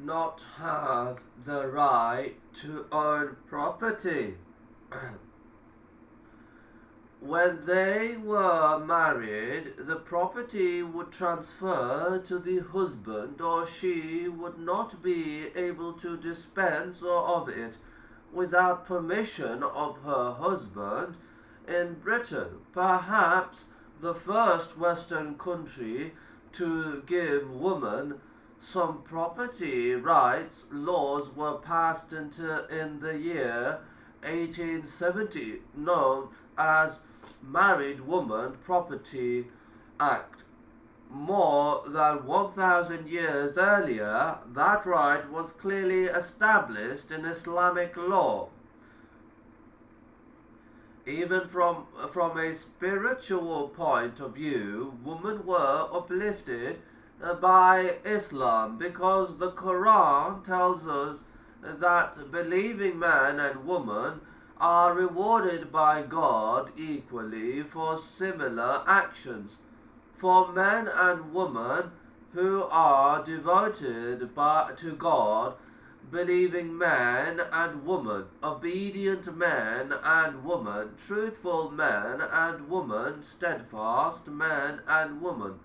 not have the right to own property. When they were married, the property would transfer to the husband, or she would not be able to dispense of it without permission of her husband. In Britain, perhaps the first Western country to give women some property rights, laws were passed in the year 1870, known as Married Woman Property Act. More than 1,000 years earlier, that right was clearly established in Islamic law. Even from a spiritual point of view, women were uplifted by Islam, because the Quran tells us that believing man and woman are rewarded by God equally for similar actions. For men and women who are devoted to God, believing man and woman, obedient man and woman, truthful man and woman, steadfast man and woman,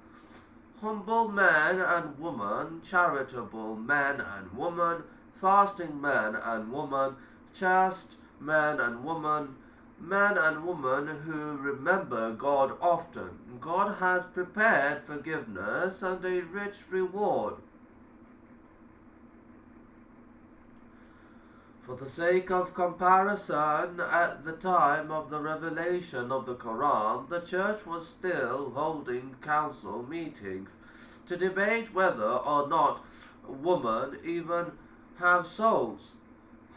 humble man and woman, charitable man and woman, fasting man and woman, chaste man and woman who remember God often. God has prepared forgiveness and a rich reward. For the sake of comparison, at the time of the revelation of the Quran, the Church was still holding council meetings to debate whether or not women even have souls.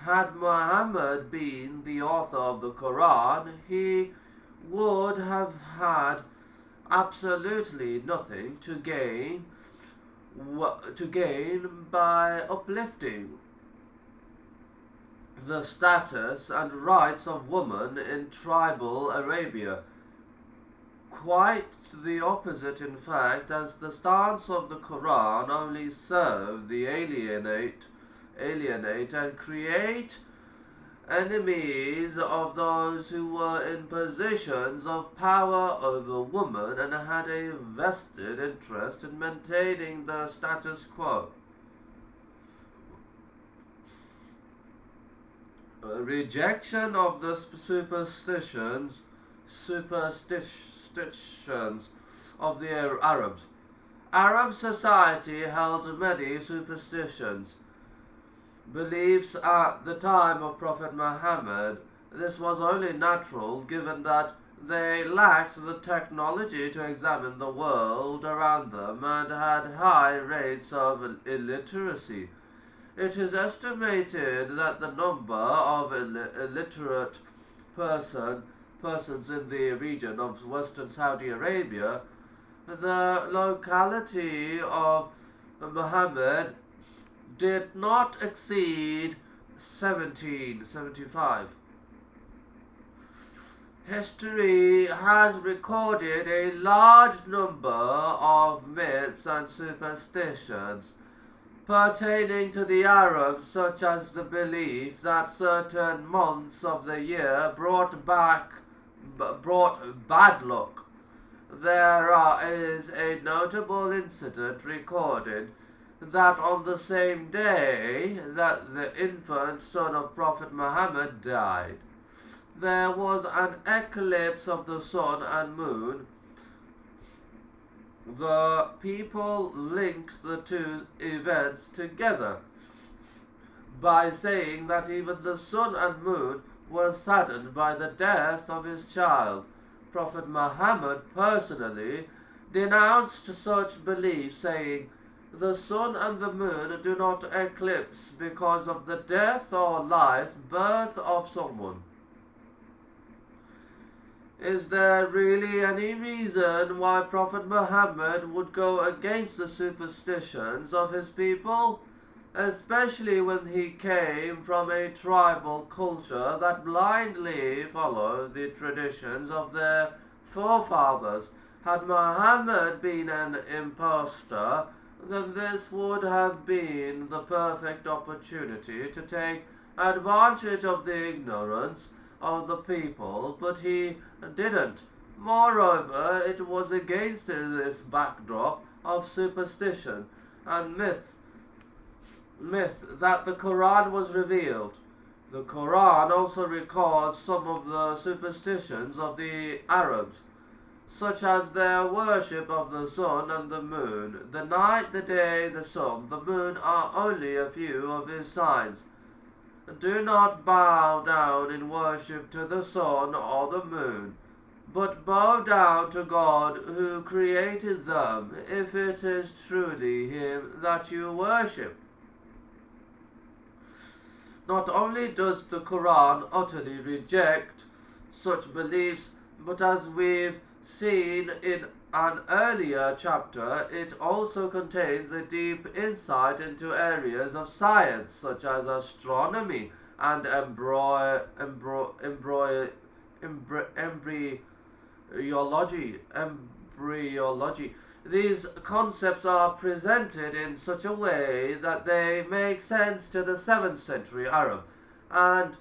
Had Muhammad been the author of the Quran, he would have had absolutely nothing to gain by uplifting the status and rights of women in tribal Arabia. Quite the opposite, in fact, as the stance of the Quran only served the alienate and create enemies of those who were in positions of power over women and had a vested interest in maintaining the status quo. Rejection of the superstitions of the Arabs. Arab society held many superstitions, beliefs at the time of Prophet Muhammad. This was only natural, given that they lacked the technology to examine the world around them and had high rates of illiteracy. It is estimated that the number of illiterate persons in the region of western Saudi Arabia, the locality of Muhammad, did not exceed 1775. History has recorded a large number of myths and superstitions pertaining to the Arabs, such as the belief that certain months of the year brought bad luck. There is a notable incident recorded that on the same day that the infant son of Prophet Muhammad died, there was an eclipse of the sun and moon. The people linked the two events together by saying that even the sun and moon were saddened by the death of his child. Prophet Muhammad personally denounced such beliefs, saying, "The sun and the moon do not eclipse because of the death or birth of someone." Is there really any reason why Prophet Muhammad would go against the superstitions of his people, especially when he came from a tribal culture that blindly followed the traditions of their forefathers? Had Muhammad been an impostor, then this would have been the perfect opportunity to take advantage of the ignorance of the people, but he didn't. Moreover, it was against this backdrop of superstition and myth that the Quran was revealed. The Quran also records some of the superstitions of the Arabs, such as their worship of the sun and the moon. The night, the day, the sun, the moon are only a few of his signs. Do not bow down in worship to the sun or the moon, but bow down to God who created them, if it is truly Him that you worship. Not only does the Quran utterly reject such beliefs, but as we've seen in an earlier chapter, it also contains a deep insight into areas of science such as astronomy and embryology. These concepts are presented in such a way that they make sense to the 7th century Arab and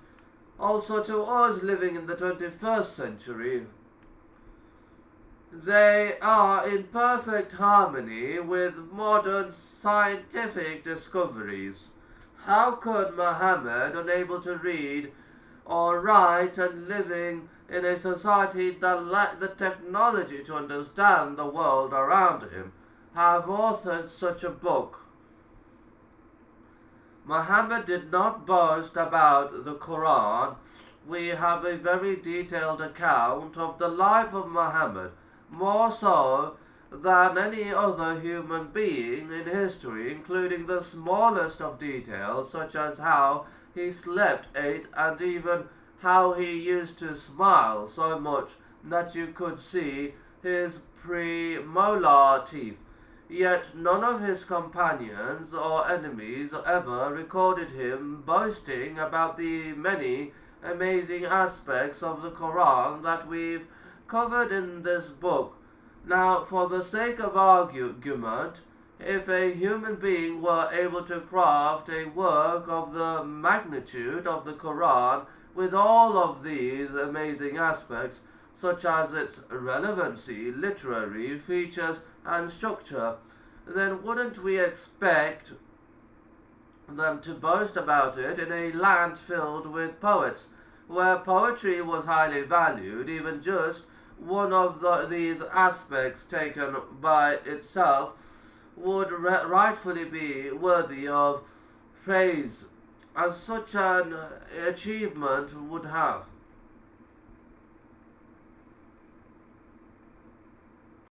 also to us living in the 21st century. They are in perfect harmony with modern scientific discoveries. How could Muhammad, unable to read or write and living in a society that lacked the technology to understand the world around him, have authored such a book? Muhammad did not boast about the Quran. We have a very detailed account of the life of Muhammad, more so than any other human being in history, including the smallest of details, such as how he slept, ate, and even how he used to smile so much that you could see his premolar teeth. Yet none of his companions or enemies ever recorded him boasting about the many amazing aspects of the Quran that we've covered in this book. Now, for the sake of argument, if a human being were able to craft a work of the magnitude of the Quran with all of these amazing aspects, such as its relevancy, literary features, and structure, then wouldn't we expect them to boast about it in a land filled with poets, where poetry was highly valued? Even just one of these aspects taken by itself would rightfully be worthy of praise, as such an achievement would have.